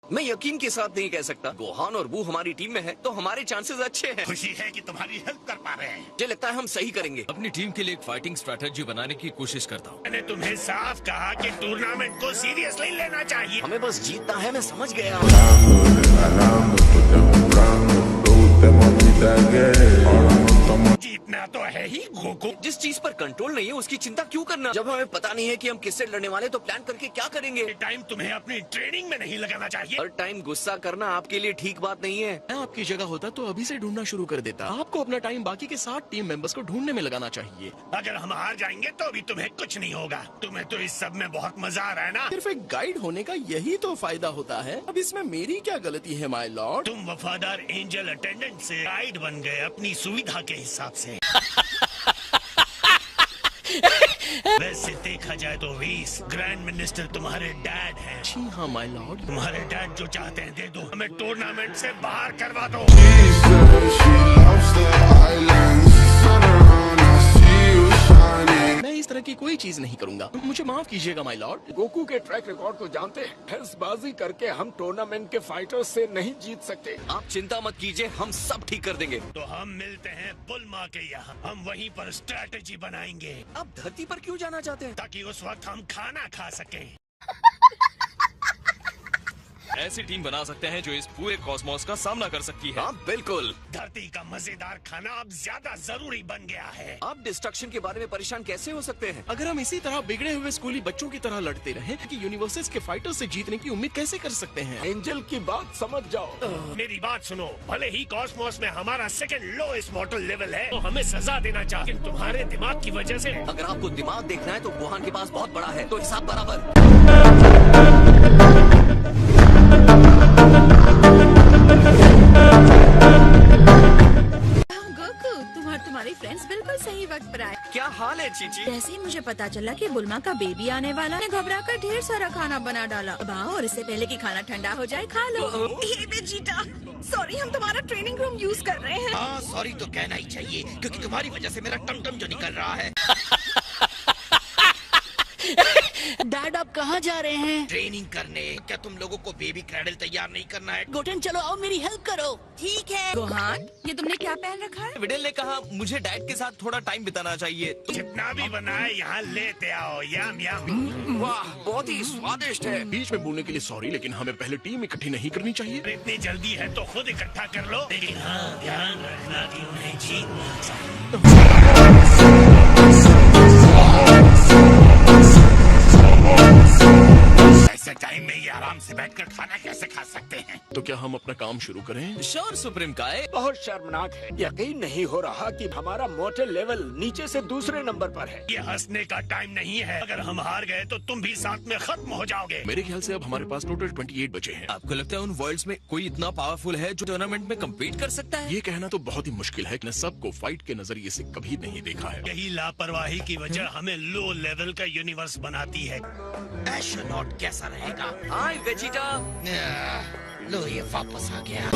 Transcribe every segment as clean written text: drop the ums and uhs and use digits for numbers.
मैं यकीन के साथ नहीं कह सकता। गोहान और बू हमारी टीम में है तो हमारे चांसेस अच्छे हैं। खुशी है कि तुम्हारी हेल्प कर पा रहे हैं। मुझे लगता है हम सही करेंगे। अपनी टीम के लिए एक फाइटिंग स्ट्रेटेजी बनाने की कोशिश करता हूँ। मैंने तुम्हें साफ कहा कि टूर्नामेंट को सीरियसली लेना चाहिए। हमें बस जीतना है, मैं समझ गया। जीतना तो है ही गोकू। जिस चीज पर कंट्रोल नहीं है उसकी चिंता क्यों करना। जब हमें पता नहीं है कि हम किससे लड़ने वाले तो प्लान करके क्या करेंगे। टाइम तुम्हें अपनी ट्रेनिंग में नहीं लगाना चाहिए। हर टाइम गुस्सा करना आपके लिए ठीक बात नहीं है। मैं आपकी जगह होता तो अभी से ढूंढना शुरू कर देता। आपको अपना टाइम बाकी के 60 टीम मेंबर्स को ढूंढने में लगाना चाहिए। अगर हम हार जाएंगे तो भी तुम्हें कुछ नहीं होगा। तुम्हें तो इस सब में बहुत मजा आ रहा है ना। सिर्फ एक गाइड होने का यही तो फायदा होता है। अब इसमें मेरी क्या गलती है माय लॉर्ड? तुम वफादार एंजल अटेंडेंट से गाइड बन गए अपनी सुविधा के हिसाब से। वैसे देखा जाए तो वीस ग्रैंड मिनिस्टर तुम्हारे डैड हैं। जी हाँ माय लॉर्ड। तुम्हारे डैड जो चाहते हैं दे दो। हमें टूर्नामेंट से बाहर करवा दो। मैं इस तरह की कोई चीज नहीं करूंगा। मुझे माफ कीजिएगा माय लॉर्ड। गोकू के ट्रैक रिकॉर्ड को जानते हैं। हेल्सबाजी करके हम टूर्नामेंट के फाइटर्स से नहीं जीत सकते। आप चिंता मत कीजिए, हम सब ठीक कर देंगे। तो हम मिलते हैं बुलमा के यहाँ। हम वहीं पर स्ट्रेटेजी बनाएंगे। आप धरती पर क्यों जाना चाहते हैं? ताकि उस वक्त हम खाना खा सकें। ऐसी टीम बना सकते हैं जो इस पूरे कॉस्मोस का सामना कर सकती है। हाँ बिल्कुल। धरती का मजेदार खाना अब ज्यादा जरूरी बन गया है। आप डिस्ट्रक्शन के बारे में परेशान कैसे हो सकते हैं? अगर हम इसी तरह बिगड़े हुए स्कूली बच्चों की तरह लड़ते रहें कि यूनिवर्सेस के फाइटर से जीतने की उम्मीद कैसे कर सकते हैं? एंजल की बात समझ जाओ। मेरी बात सुनो। भले ही कॉस्मोस में हमारा सेकंड लोएस्ट मॉर्टल लेवल है तो हमें सजा देना चाहिए। लेकिन तुम्हारे दिमाग की वजह से। अगर आपको दिमाग देखना है तो गोहान के पास बहुत बड़ा है, तो हिसाब बराबर। तुम्हारे फ्रेंड्स बिल्कुल सही वक्त पर आए। क्या हाल है चीची? जैसे ही मुझे पता चला कि बुल्मा का बेबी आने वाला है, घबरा कर ढेर सारा खाना बना डाला। अब आओ और इससे पहले कि खाना ठंडा हो जाए खा लो। हे बेजीटा, सॉरी हम तुम्हारा ट्रेनिंग रूम यूज कर रहे हैं। हाँ सॉरी तो कहना ही चाहिए क्योंकि तुम्हारी वजह से मेरा टमटम जो निकल रहा है। डैड आप कहाँ जा रहे हैं? ट्रेनिंग करने। क्या तुम लोगों को बेबी क्रैडल तैयार नहीं करना है? गोटेन चलो आओ मेरी हेल्प करो। ठीक है। गोहान, ये तुमने क्या पहन रखा है? विडेल ने कहा मुझे डैड के साथ थोड़ा टाइम बिताना चाहिए। जितना भी बनाए यहाँ लेते आओ। यम यम। वाह, बहुत ही स्वादिष्ट है। बीच में बोलने के लिए सॉरी, लेकिन हमें पहले टीम इकट्ठी नहीं करनी चाहिए। इतनी जल्दी है तो खुद इकट्ठा कर लो। लेकिन हाँ ध्यान रखना कि उन्हें जीतना चाहिए। ऐसे टाइम में ये आराम से बैठकर खाना कैसे खा सकते हैं? तो क्या हम अपना काम शुरू करें? श्योर सुप्रीम काय। बहुत शर्मनाक है। यकीन नहीं हो रहा कि हमारा मोटल लेवल नीचे से दूसरे नंबर पर है। ये हंसने का टाइम नहीं है। अगर हम हार गए तो तुम भी साथ में खत्म हो जाओगे। मेरे ख्याल से अब हमारे पास टोटल 28 बचे हैं। आपको लगता है उन वर्ल्ड्स में कोई इतना पावरफुल है जो टूर्नामेंट में कम्पीट कर सकता है? ये कहना तो बहुत ही मुश्किल है कि सबको फाइट के नजरिए से कभी नहीं देखा है। यही लापरवाही की वजह हमें लो लेवल का यूनिवर्स बनाती है। एस्ट्रोनॉट कैसा रहेगा? हाय वेजिटा। लो ये वापस आ गया।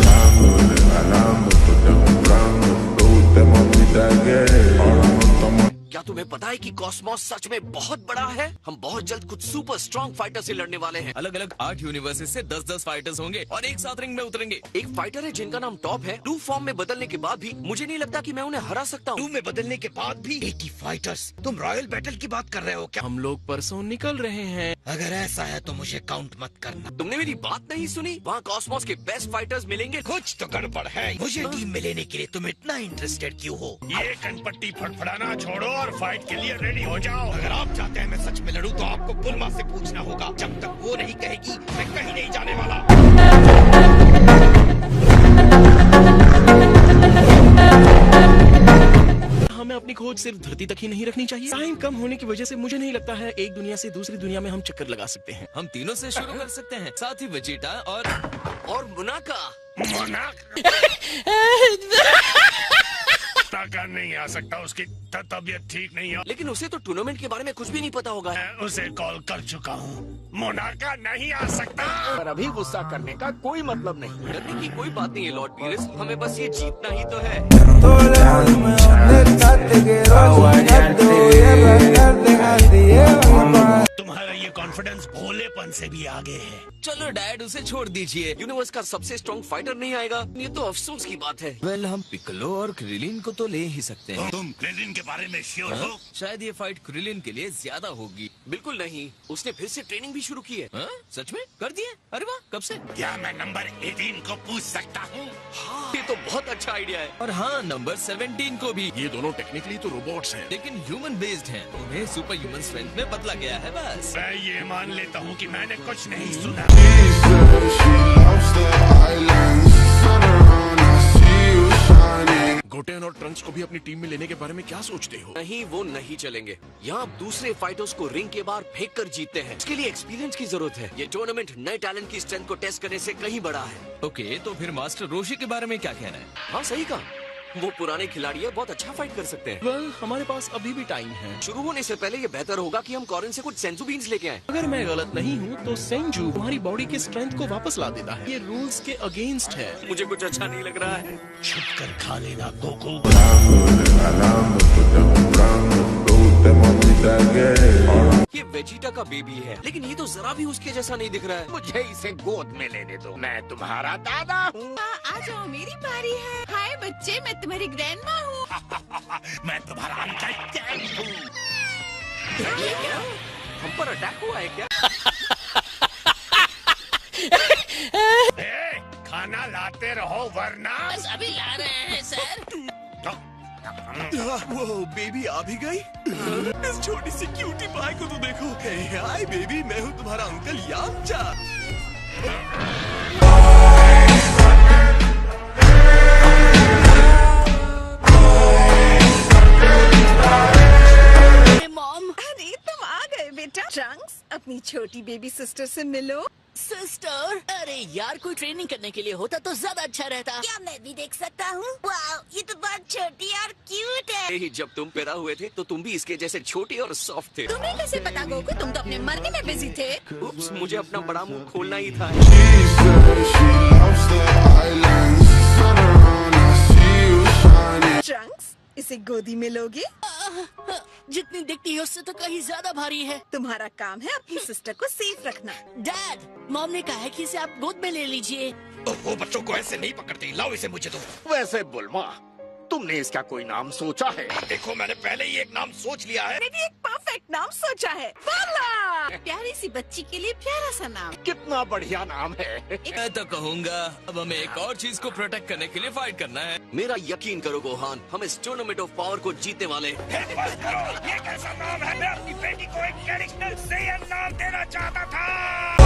क्या तुम्हें पता है कि कॉस्मोस सच में बहुत बड़ा है? हम बहुत जल्द कुछ सुपर स्ट्रॉन्ग फाइटर से लड़ने वाले हैं। अलग अलग 8 यूनिवर्सेस से 10-10 फाइटर्स होंगे और एक साथ रिंग में उतरेंगे। एक फाइटर है जिनका नाम टॉप है। 2 फॉर्म में बदलने के बाद भी मुझे नहीं लगता कि मैं उन्हें हरा सकता हूँ। 2 में बदलने के बाद भी 80 फाइटर्स। तुम रॉयल बैटल की बात कर रहे हो क्या? हम लोग परसों निकल रहे हैं। अगर ऐसा है तो मुझे काउंट मत करना। तुमने मेरी बात नहीं सुनी? वहाँ कॉस्मोस के बेस्ट फाइटर्स मिलेंगे। कुछ तो गड़बड़ है। मुझे टीम में लेने के लिए तुम इतना इंटरेस्टेड क्यों हो? ये कनपट्टी फटफड़ाना छोड़ो और फाइट के लिए रेडी हो जाओ। अगर आप चाहते हैं मैं सच में लड़ूं तो आपको बुल्मा से पूछना होगा। जब तक वो नहीं कहेगी मैं कहीं नहीं जाने वाला। हमें अपनी खोज सिर्फ धरती तक ही नहीं रखनी चाहिए। टाइम कम होने की वजह से मुझे नहीं लगता है एक दुनिया से दूसरी दुनिया में हम चक्कर लगा सकते हैं। हम तीनों से शुरू कर सकते हैं, साथ ही वेजिटा और मुनाका। मोनाक। ताका नहीं आ सकता, उसकी तबीयत ठीक नहीं है। लेकिन उसे तो टूर्नामेंट के बारे में कुछ भी नहीं पता होगा। मैं उसे कॉल कर चुका हूँ, मोनाका नहीं आ सकता। पर अभी गुस्सा करने का कोई मतलब नहीं। डरने की कोई बात नहीं है लॉर्ड पीरिस, हमें बस ये जीतना ही तो है। तुम्हारा ये कॉन्फिडेंस भोलेपन से भी आगे है। चलो डैड, उसे छोड़ दीजिए। यूनिवर्स का सबसे स्ट्रॉन्ग फाइटर नहीं आएगा, ये तो अफसोस की बात है। वेल, हम पिकलो और क्रिलिन को तो ले ही सकते हैं। तुम क्रिलिन के बारे में श्योर हो? शायद ये फाइट क्रिलिन के लिए ज्यादा होगी। बिल्कुल नहीं, उसने फिर से ट्रेनिंग भी शुरू की है। हाँ? सच में कर दिए? अरे वाह, कब से? क्या मैं नंबर 18 को पूछ सकता हूँ? हाँ, ये तो बहुत अच्छा आइडिया है। और हाँ, नंबर 17 को भी। ये दोनों टेक्निकली तो रोबोट्स हैं। लेकिन ह्यूमन बेस्ड हैं। उन्हें सुपर ह्यूमन स्ट्रेंथ में बदला गया है बस। मैं ये मान लेता हूँ कि मैंने कुछ नहीं सुना। गोटेन और ट्रंक्स को भी अपनी टीम में लेने के बारे में क्या सोचते हो? नहीं, वो नहीं चलेंगे। यहाँ आप दूसरे फाइटर्स को रिंग के बाहर फेंक कर जीतते हैं। इसके लिए एक्सपीरियंस की जरूरत है। ये टूर्नामेंट नए टैलेंट की स्ट्रेंथ को टेस्ट करने से कहीं बड़ा है। ओके, तो फिर मास्टर रोशी के बारे में क्या कहना है? हाँ, सही कहा। वो पुराने खिलाड़ी है, बहुत अच्छा फाइट कर सकते हैं। वेल, हमारे पास अभी भी टाइम है। शुरू होने से पहले ये बेहतर होगा कि हम कॉरिन से कुछ सेंसू बीन्स लेके आए। अगर मैं गलत नहीं हूँ तो सेंजू तुम्हारी बॉडी की स्ट्रेंथ को वापस ला देता है। ये रूल्स के अगेंस्ट है। मुझे कुछ अच्छा नहीं लग रहा है। छुप कर खा लेना कोको। ये वेजिटा का बेबी है, लेकिन ये तो जरा भी उसके जैसा नहीं दिख रहा है। मुझे इसे गोद में लेने दो, मैं तुम्हारा दादा हूँ। आ जाओ, मेरी बारी है। हाय बच्चे, मैं तुम्हारी ग्रैंडमा हूँ। मैं तुम्हारा अंकल डैड हूँ। हम पर अटैक हुआ है क्या? ए, खाना लाते रहो वरना। अभी ला रहे हैं सर। वो बेबी आ भी गई। इस छोटी सी क्यूटी पाई को तो देखो। हाय बेबी, मैं हूँ तुम्हारा अंकल यामचा। मॉम, अरे तुम आ गए बेटा। ट्रंक्स, अपनी छोटी बेबी सिस्टर से मिलो। सिस्टर, अरे यार, कोई ट्रेनिंग करने के लिए होता तो ज्यादा अच्छा रहता। क्या मैं भी देख सकता हूँ? वाह, ये तो बहुत छोटी और क्यूट है। यही जब तुम पैदा हुए थे तो तुम भी इसके जैसे छोटे और सॉफ्ट थे। तुम्हें कैसे पता गोकू? तुम तो अपने मरने में बिजी थे। उप्स, मुझे अपना बड़ा मुंह खोलना ही था। ट्रंक्स, इसे गोदी में लोगे? जितनी दिखती है उससे तो कहीं ज्यादा भारी है। तुम्हारा काम है अपनी सिस्टर को सेफ रखना। डैड, मॉम ने कहा है कि इसे आप गोद में ले लीजिए। वो बच्चों को ऐसे नहीं पकड़ती, लाओ इसे मुझे दो। वैसे बुल्मा, तुमने इसका कोई नाम सोचा है? देखो, मैंने पहले ही एक नाम सोच लिया है। मैंने एक परफेक्ट नाम सोचा है, बाला। प्यारी सी बच्ची के लिए प्यारा सा नाम। कितना बढ़िया नाम है। मैं तो कहूँगा अब हमें एक और चीज को प्रोटेक्ट करने के लिए फाइट करना है। मेरा यकीन करो गोहान, हम इस टूर्नामेंट ऑफ पावर को जीतने वाले। ये कैसा नाम है? मैं अपनी बेटी को एक ट्रेडिशनल सेयन नाम देना चाहता था।